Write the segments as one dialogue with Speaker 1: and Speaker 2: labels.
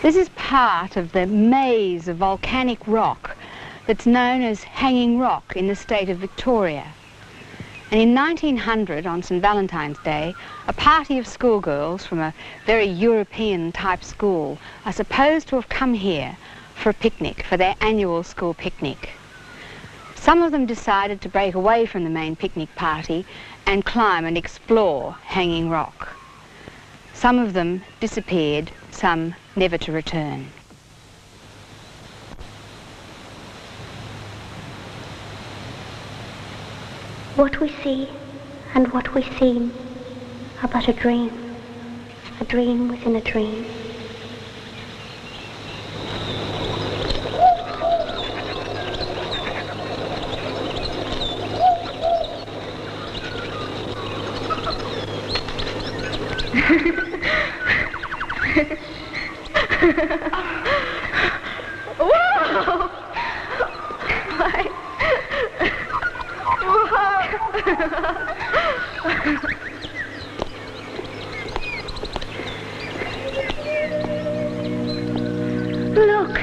Speaker 1: This is part of the maze of volcanic rock that's known as Hanging Rock in the state of Victoria. And in 1900, on St. Valentine's Day, a party of schoolgirls from a very European-type school are supposed to have come here for a picnic, for their annual school picnic. Some of them decided to break away from the main picnic party and climb and explore Hanging Rock. Some of them disappeared, some never to return.
Speaker 2: What we see and what we seem are but a dream within a dream.
Speaker 3: Whoa!
Speaker 2: Look!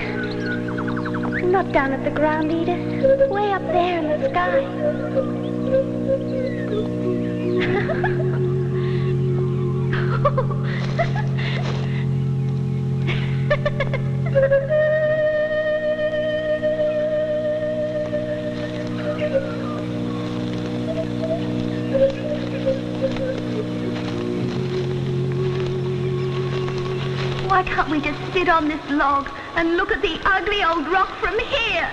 Speaker 2: Not down at the ground, Edith. Way up there in the sky.
Speaker 3: Why can't we just sit on this log and look at the ugly old rock from here?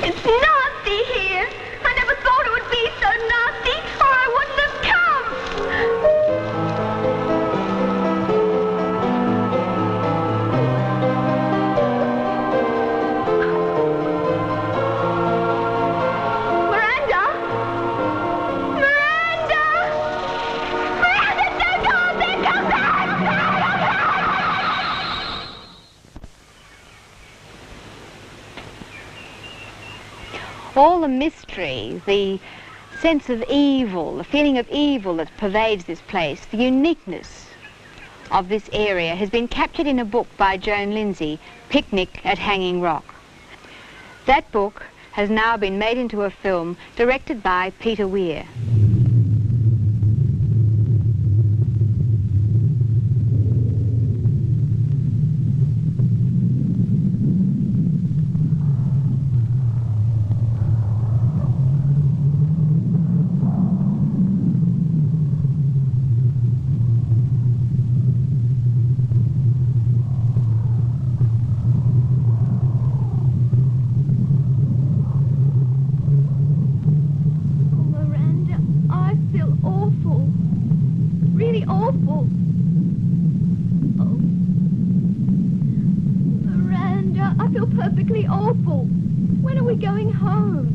Speaker 3: It's nasty here. I never thought it would be so nasty, or I wouldn't have come.
Speaker 1: All the mystery, the sense of evil, the feeling of evil that pervades this place, the uniqueness of this area has been captured in a book by Joan Lindsay, Picnic at Hanging Rock. That book has now been made into a film directed by Peter Weir.
Speaker 3: Perfectly awful. When are we going home?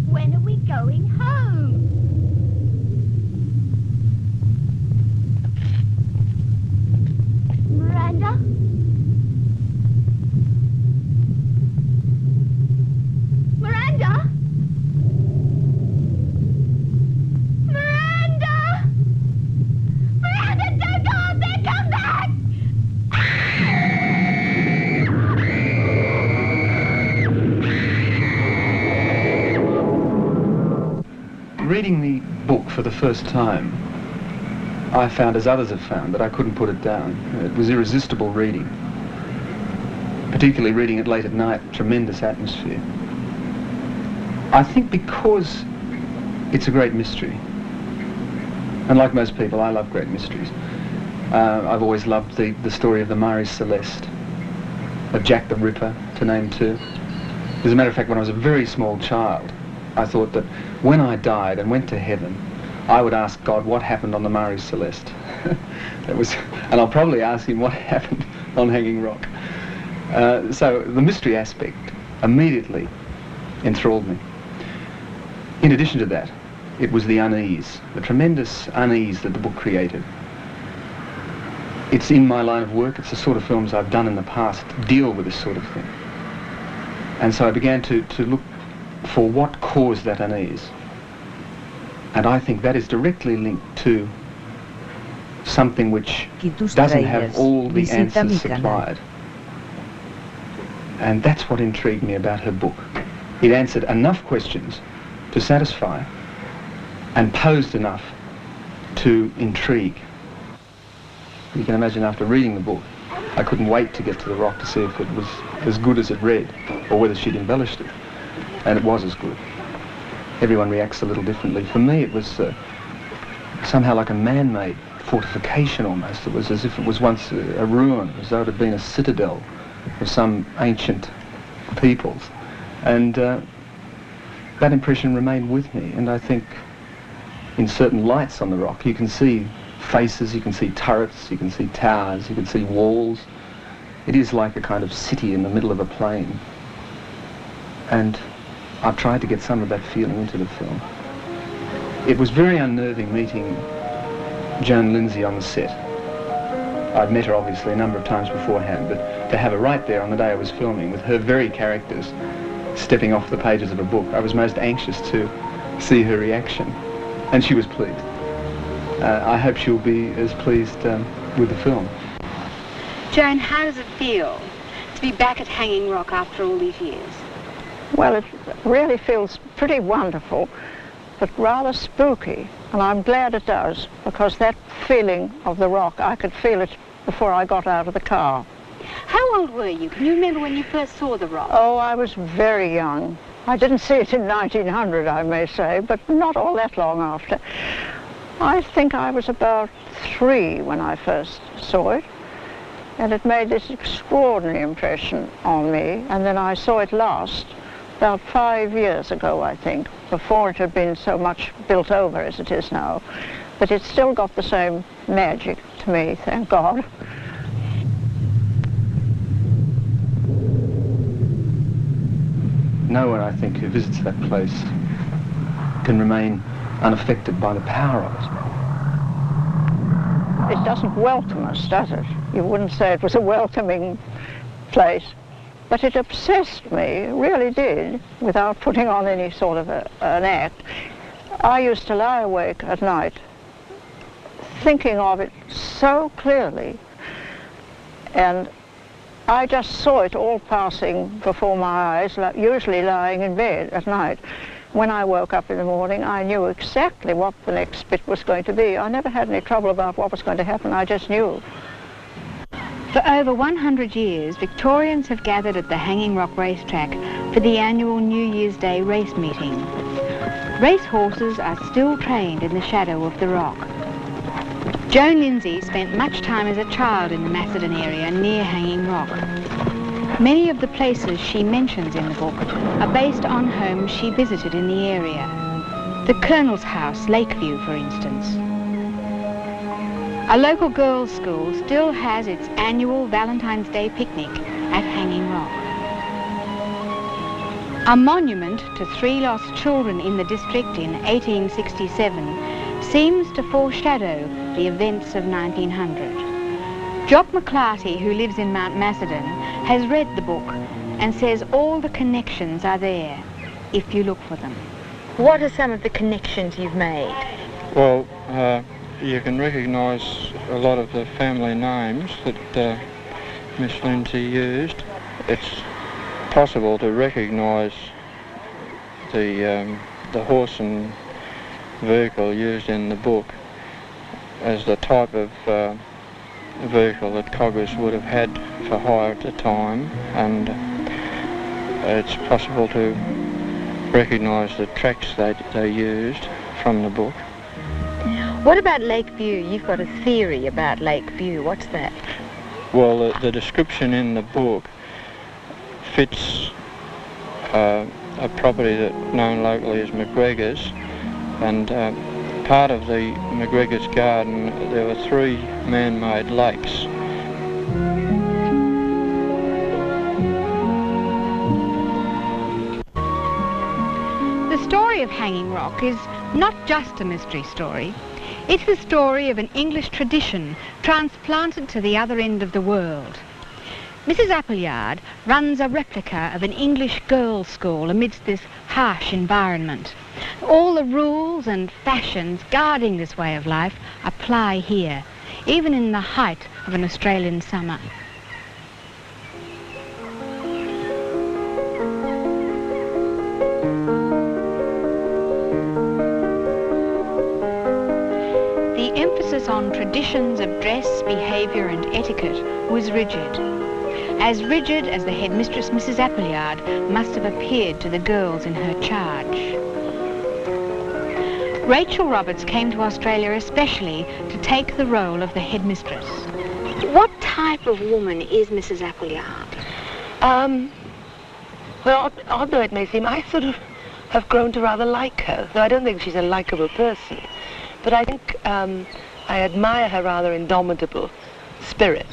Speaker 3: When are we going home? Miranda? Miranda? Miranda! Miranda, don't go up there! Come back!
Speaker 4: Reading the book for the first time, I found, as others have found, that I couldn't put it down. It was irresistible reading, particularly reading it late at night, tremendous atmosphere. I think because it's a great mystery, and like most people, I love great mysteries. I've always loved the story of the Marie Celeste, of Jack the Ripper, to name two. As a matter of fact, when I was a very small child, I thought that when I died and went to heaven, I would ask God what happened on the Marie Celeste. And I'll probably ask him what happened on Hanging Rock. So the mystery aspect immediately enthralled me. In addition to that, it was the unease, the tremendous unease that the book created. it's in my line of work. It's the sort of films I've done in the past deal with this sort of thing. And so I began to look for what caused that unease. And I think that is directly linked to something which doesn't have all the answers supplied. And that's what intrigued me about her book. It answered enough questions to satisfy and posed enough to intrigue. You can imagine after reading the book, I couldn't wait to get to the rock to see if it was as good as it read, or whether she'd embellished it. And it was as good. Everyone reacts a little differently. For me, it was somehow like a man-made fortification almost. It was as if it was once a ruin, as though it had been a citadel of some ancient peoples. And that impression remained with me. And I think in certain lights on the rock, you can see faces, you can see turrets, you can see towers, you can see walls. It is like a kind of city in the middle of a plain. And I've tried to get some of that feeling into the film. It was very unnerving meeting Joan Lindsay on the set. I'd met her obviously a number of times beforehand, but to have her right there on the day I was filming with her very characters stepping off the pages of a book, I was most anxious to see her reaction. And she was pleased. I hope she'll be as pleased with the film.
Speaker 1: Joan, how does it feel to be back at Hanging Rock after all these years?
Speaker 5: Well, it really feels pretty wonderful, but rather spooky. And I'm glad it does, because that feeling of the rock, I could feel it before I got out of the car.
Speaker 1: How old were you? Can you remember when you first saw the rock?
Speaker 5: Oh, I was very young. I didn't see it in 1900, I may say, but not all that long after. I think I was about 3 when I first saw it, and it made this extraordinary impression on me. And then I saw it last about 5 years ago, I think, before it had been so much built over as it is now. But it still got the same magic to me, thank God.
Speaker 4: No one, I think, who visits that place can remain unaffected by the power of it.
Speaker 5: It doesn't welcome us, does it? You wouldn't say it was a welcoming place. But it obsessed me, it really did, without putting on any sort of an act. I used to lie awake at night thinking of it so clearly, and I just saw it all passing before my eyes, usually lying in bed at night. When I woke up in the morning, I knew exactly what the next bit was going to be. I never had any trouble about what was going to happen, I just knew.
Speaker 1: For over 100 years, Victorians have gathered at the Hanging Rock racetrack for the annual New Year's Day race meeting. Race horses are still trained in the shadow of the rock. Joan Lindsay spent much time as a child in the Macedon area near Hanging Rock. Many of the places she mentions in the book are based on homes she visited in the area. The Colonel's House, Lakeview, for instance. A local girls' school still has its annual Valentine's Day picnic at Hanging Rock. A monument to 3 lost children in the district in 1867 seems to foreshadow the events of 1900. Jock McClarty, who lives in Mount Macedon, has read the book and says all the connections are there, if you look for them. What are some of the connections you've made?
Speaker 6: Well, you can recognise a lot of the family names that Miss Lindsay used. It's possible to recognise the horse and vehicle used in the book as the type of vehicle that Coggers would have had for hire at the time, and it's possible to recognise the tracks they used from the book.
Speaker 1: What about Lakeview? You've got a theory about Lakeview. What's that?
Speaker 6: Well, the description in the book fits a property that known locally as McGregor's, and part of the McGregor's garden there were 3 man-made lakes.
Speaker 1: The story of Hanging Rock is not just a mystery story. It's the story of an English tradition transplanted to the other end of the world. Mrs. Appleyard runs a replica of an English girls' school amidst this harsh environment. All the rules and fashions guarding this way of life apply here, even in the height of an Australian summer. The emphasis on traditions of dress, behaviour and etiquette was rigid. As the headmistress, Mrs. Appleyard, must have appeared to the girls in her charge. Rachel Roberts came to Australia especially to take the role of the headmistress. What type of woman is Mrs. Appleyard?
Speaker 7: Well, although it may seem, I sort of have grown to rather like her, though I don't think she's a likeable person. But I think I admire her rather indomitable spirit.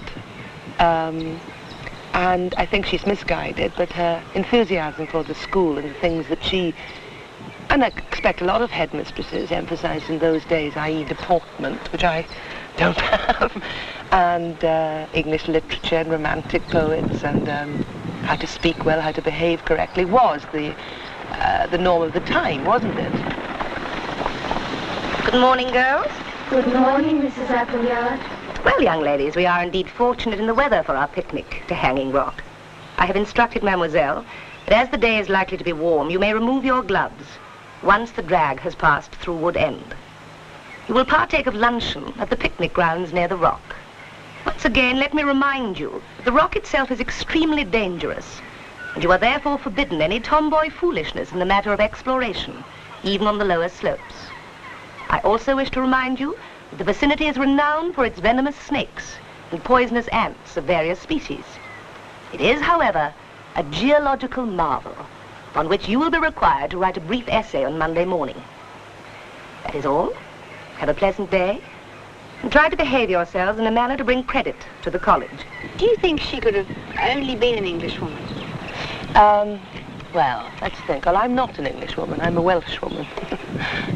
Speaker 7: And I think she's misguided, but her enthusiasm for the school and the things that she, and I expect a lot of headmistresses emphasised in those days, i.e. deportment, which I don't have, and English literature and romantic poets and how to speak well, how to behave correctly, was the norm of the time, wasn't it?
Speaker 8: Good morning, girls.
Speaker 2: Good morning, Mrs. Appleyard.
Speaker 8: Well, young ladies, we are indeed fortunate in the weather for our picnic to Hanging Rock. I have instructed Mademoiselle that as the day is likely to be warm, you may remove your gloves once the drag has passed through Wood End. You will partake of luncheon at the picnic grounds near the rock. Once again, let me remind you that the rock itself is extremely dangerous, and you are therefore forbidden any tomboy foolishness in the matter of exploration, even on the lower slopes. I also wish to remind you that the vicinity is renowned for its venomous snakes and poisonous ants of various species. It is, however, a geological marvel on which you will be required to write a brief essay on Monday morning. That is all. Have a pleasant day, and try to behave yourselves in a manner to bring credit to the college.
Speaker 1: Do you think she could have only been an Englishwoman?
Speaker 7: Well, let's think. Well, I'm not an Englishwoman. I'm a Welshwoman.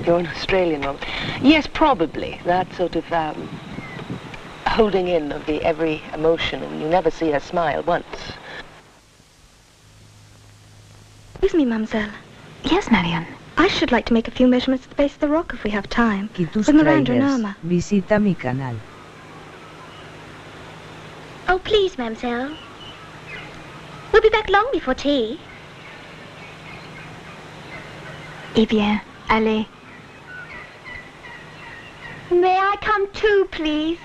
Speaker 7: You're an Australian woman. Yes, probably. That sort of holding in of the every emotion, and you never see her smile once.
Speaker 2: Excuse me, mademoiselle.
Speaker 1: Yes, Marianne.
Speaker 2: I should like to make a few measurements at the base of the rock if we have time.
Speaker 9: Tus
Speaker 2: With Miranda and
Speaker 9: trailers.
Speaker 2: Irma.
Speaker 9: Visita mi canal.
Speaker 2: Oh, please, mademoiselle. We'll be back long before tea.
Speaker 1: Eh bien, allez.
Speaker 3: May I come too, please?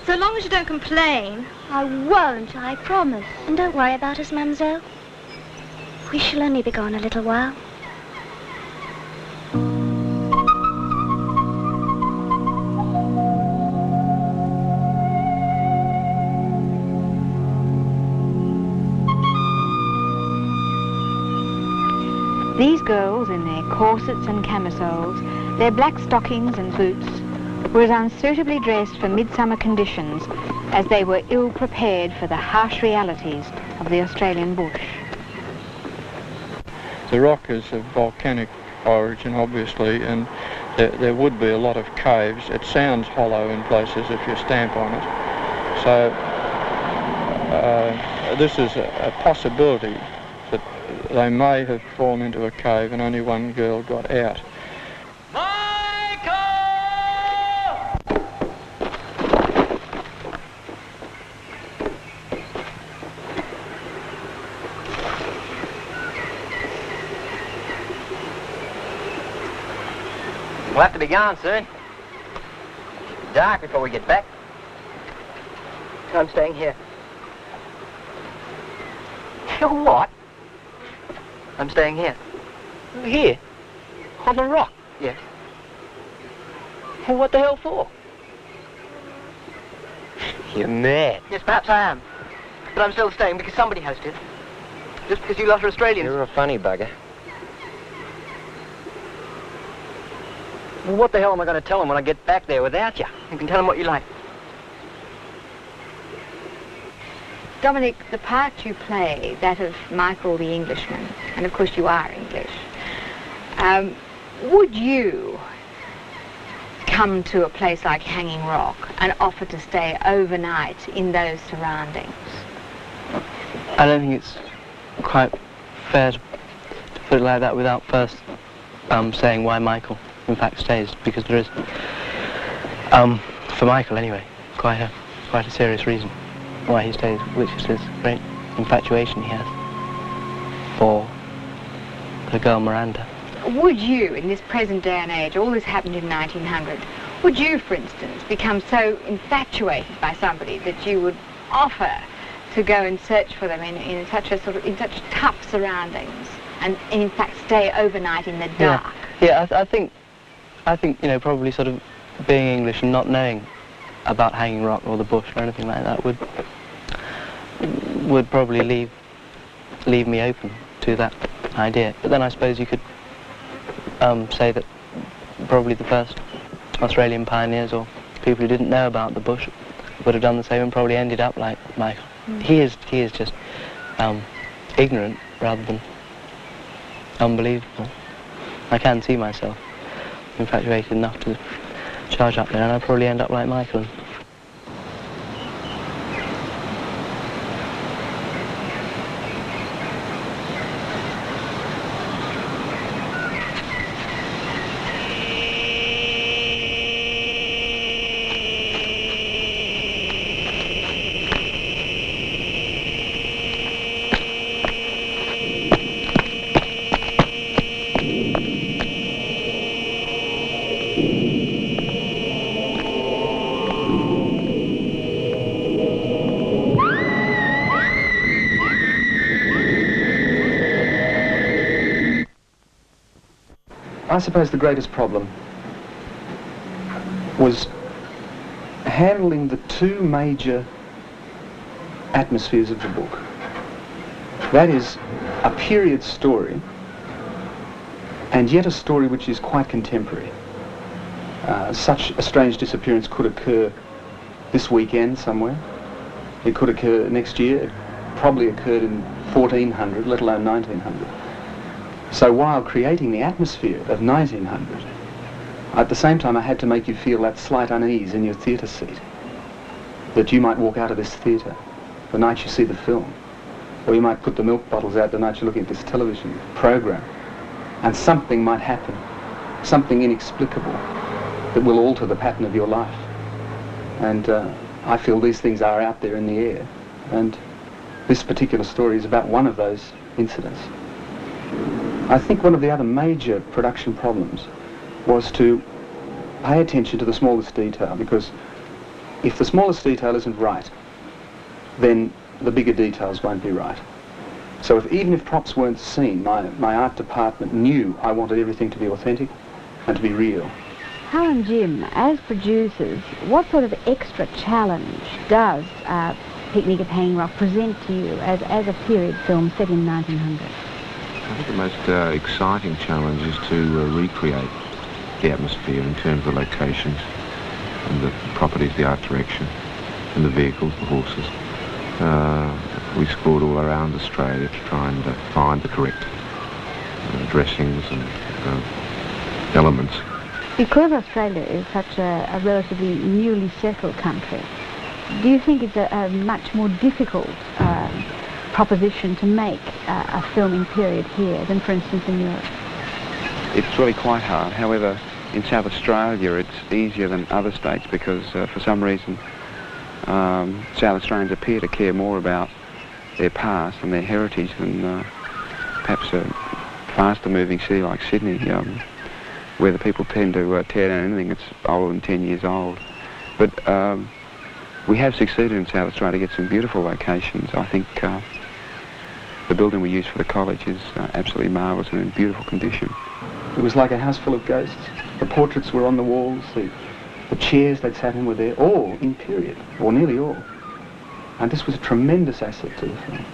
Speaker 2: So long as you don't complain.
Speaker 3: I won't, I promise.
Speaker 2: And don't worry about us, mademoiselle. We shall only be gone a little while.
Speaker 1: These girls, in their corsets and camisoles, their black stockings and boots, were as unsuitably dressed for midsummer conditions as they were ill prepared for the harsh realities of the Australian bush.
Speaker 6: The rock is of volcanic origin, obviously, and there would be a lot of caves. It sounds hollow in places if you stamp on it. So this is a possibility that they may have fallen into a cave and only one girl got out.
Speaker 10: We'll have to be gone soon. It's dark before we get back. I'm staying here. You what? I'm staying here. Here? On the rock? Yes. Well, what the hell for? You're mad. Yes, perhaps I am. But I'm still staying because somebody has to. Just because you lot are Australians. You're a funny bugger. Well, what the hell am I going to tell them when I get back there without you? You can tell them what you like.
Speaker 1: Dominic, the part you play, that of Michael the Englishman, and of course you are English, would you come to a place like Hanging Rock and offer to stay overnight in those surroundings?
Speaker 10: I don't think it's quite fair to put it like that without first saying why Michael in fact stays, because there is, for Michael anyway, quite a serious reason why he stays, which is this great infatuation he has for the girl Miranda.
Speaker 1: Would you, in this present day and age, all this happened in 1900, would you, for instance, become so infatuated by somebody that you would offer to go and search for them in such tough surroundings, and in fact stay overnight in the dark?
Speaker 10: Yeah, I think you know, probably sort of being English and not knowing about Hanging Rock or the bush or anything like that would probably leave me open to that idea. But then I suppose you could say that probably the first Australian pioneers or people who didn't know about the bush would have done the same and probably ended up like Michael. He is just ignorant rather than unbelievable. I can see myself infatuated enough to charge up there, and I'd probably end up like Michael.
Speaker 4: I suppose the greatest problem was handling the two major atmospheres of the book. That is, a period story, and yet a story which is quite contemporary. Such a strange disappearance could occur this weekend somewhere. It could occur next year. It probably occurred in 1400, let alone 1900. So while creating the atmosphere of 1900, at the same time I had to make you feel that slight unease in your theatre seat, that you might walk out of this theatre the night you see the film, or you might put the milk bottles out the night you're looking at this television program, and something might happen, something inexplicable that will alter the pattern of your life. And I feel these things are out there in the air, and this particular story is about one of those incidents. I think one of the other major production problems was to pay attention to the smallest detail, because if the smallest detail isn't right, then the bigger details won't be right. So even if props weren't seen, my art department knew I wanted everything to be authentic and to be real.
Speaker 1: Hal and Jim, as producers, what sort of extra challenge does Picnic at Hanging Rock present to you as a period film set in 1900?
Speaker 9: I think the most exciting challenge is to recreate the atmosphere in terms of the locations and the properties, the art direction, and the vehicles, the horses. We scored all around Australia to try and find the correct dressings and elements.
Speaker 1: Because Australia is such a relatively newly settled country, do you think it's a much more difficult proposition to make a film in period here than, for instance, in Europe?
Speaker 11: It's really quite hard. However, in South Australia it's easier than other states because for some reason South Australians appear to care more about their past and their heritage than perhaps a faster moving city like Sydney, where the people tend to tear down anything that's older than 10 years old. But we have succeeded in South Australia to get some beautiful locations. I think the building we used for the college is absolutely marvellous and in beautiful condition.
Speaker 4: It was like a house full of ghosts. The portraits were on the walls, the chairs they'd sat in were there, all in period, or nearly all. And this was a tremendous asset to the film.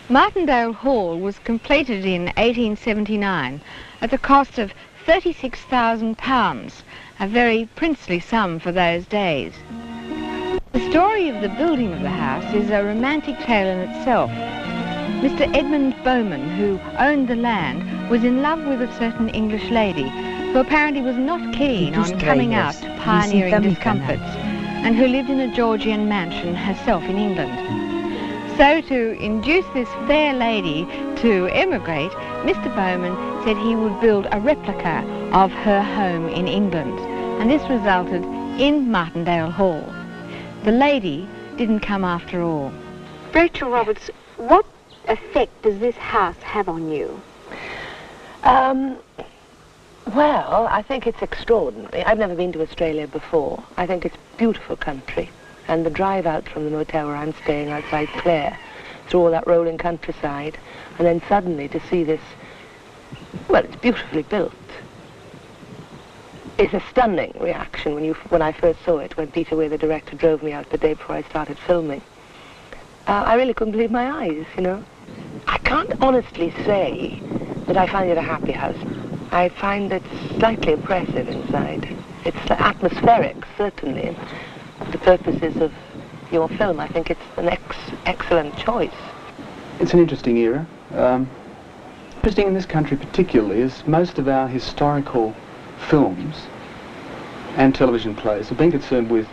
Speaker 1: Martindale Hall was completed in 1879 at the cost of £36,000, a very princely sum for those days. The story of the building of the house is a romantic tale in itself. Mr. Edmund Bowman, who owned the land, was in love with a certain English lady who apparently was not keen on coming out to pioneering discomforts, and who lived in a Georgian mansion herself in England. So to induce this fair lady to emigrate, Mr. Bowman said he would build a replica of her home in England, and this resulted in Martindale Hall. The lady didn't come after all. Rachel Roberts, what effect does this house have on you?
Speaker 7: Well, I think it's extraordinary. I've never been to Australia before. I think it's a beautiful country. And the drive out from the motel where I'm staying outside Clare, through all that rolling countryside, and then suddenly to see this, well, it's beautifully built. It's a stunning reaction when I first saw it, when Peter Weir, the director, drove me out the day before I started filming. I really couldn't believe my eyes, you know. I can't honestly say that I find it a happy house. I find it slightly oppressive inside. It's atmospheric, certainly. For the purposes of your film, I think it's an excellent choice.
Speaker 4: It's an interesting era. Interesting in this country particularly is most of our historical films and television plays have been concerned with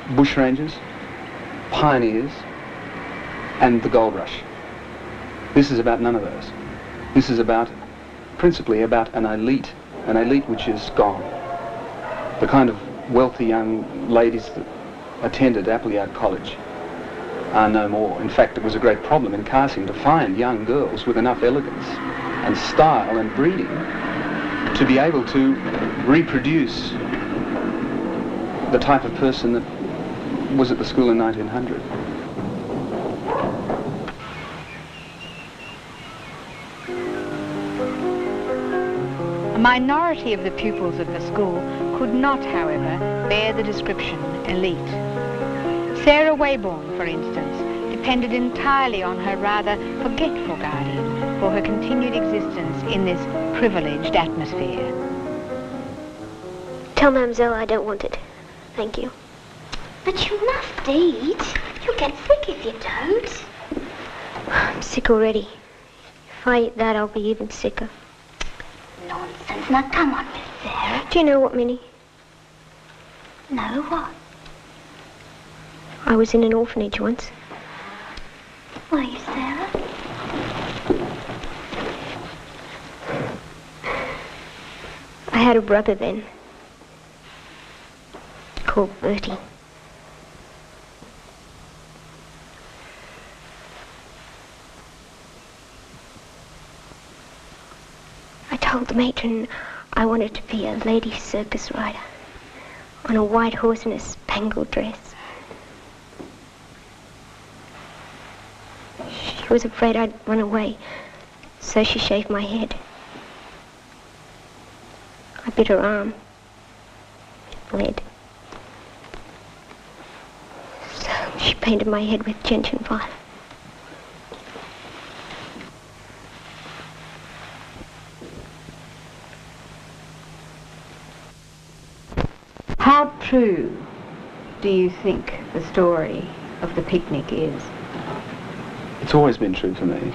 Speaker 4: bushrangers, pioneers, and the gold rush. This is about none of those. This is principally about an elite which is gone. The kind of wealthy young ladies that attended Appleyard College are no more. In fact, it was a great problem in casting to find young girls with enough elegance and style and breeding to be able to reproduce the type of person that was at the school in 1900.
Speaker 1: A minority of the pupils of the school could not, however, bear the description elite. Sarah Wayborn, for instance, depended entirely on her rather forgetful guardian for her continued existence in this privileged atmosphere.
Speaker 2: Tell Mademoiselle I don't want it. Thank you.
Speaker 3: But you must eat. You'll get sick if you don't.
Speaker 2: I'm sick already. If I eat that, I'll be even sicker.
Speaker 3: Nonsense. Now come on, Miss Sarah.
Speaker 2: Do you know what, Minnie?
Speaker 3: No, what?
Speaker 2: I was in an orphanage once.
Speaker 3: Were you, Sarah?
Speaker 2: I had a brother then, called Bertie. I told the matron I wanted to be a lady circus rider on a white horse in a spangled dress. She was afraid I'd run away, so she shaved my head. I bit her arm. It bled. So she painted my head with gentian fire.
Speaker 1: How true do you think the story of the picnic is?
Speaker 4: It's always been true for me.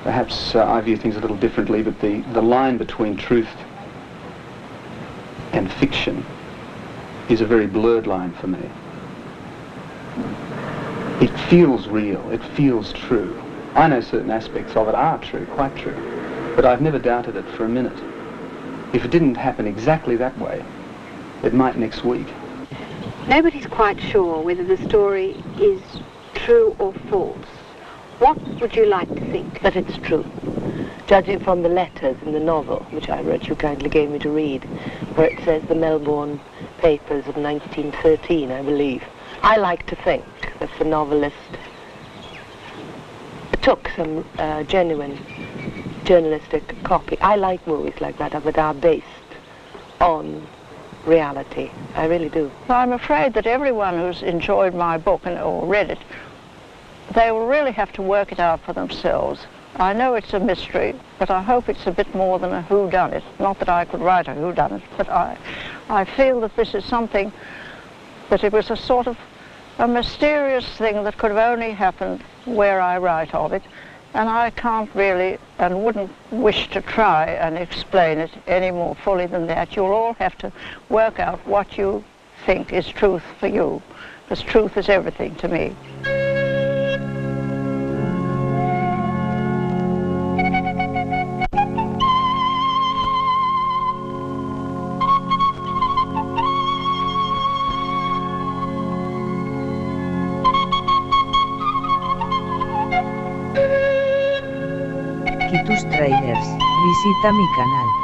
Speaker 4: Perhaps I view things a little differently, but the line between truth and fiction is a very blurred line for me. It feels real, it feels true. I know certain aspects of it are true, quite true, but I've never doubted it for a minute. If it didn't happen exactly that way, it might next week.
Speaker 1: Nobody's quite sure whether the story is true or false. What would you like to think?
Speaker 7: That it's true. Judging from the letters in the novel, which I read, you kindly gave me to read, where it says the Melbourne papers of 1913, I believe. I like to think that the novelist took some genuine journalistic copy. I like movies like that are based on reality. I really do.
Speaker 5: I'm afraid that everyone who's enjoyed my book or read it, they will really have to work it out for themselves. I know it's a mystery, but I hope it's a bit more than a whodunit. Not that I could write a whodunit, but I feel that this is something, that it was a sort of a mysterious thing that could have only happened where I write of it, And I can't really, and wouldn't wish to try and explain it any more fully than that. You'll all have to work out what you think is truth for you, because truth is everything to me.
Speaker 12: Y tus trailers, visita mi canal.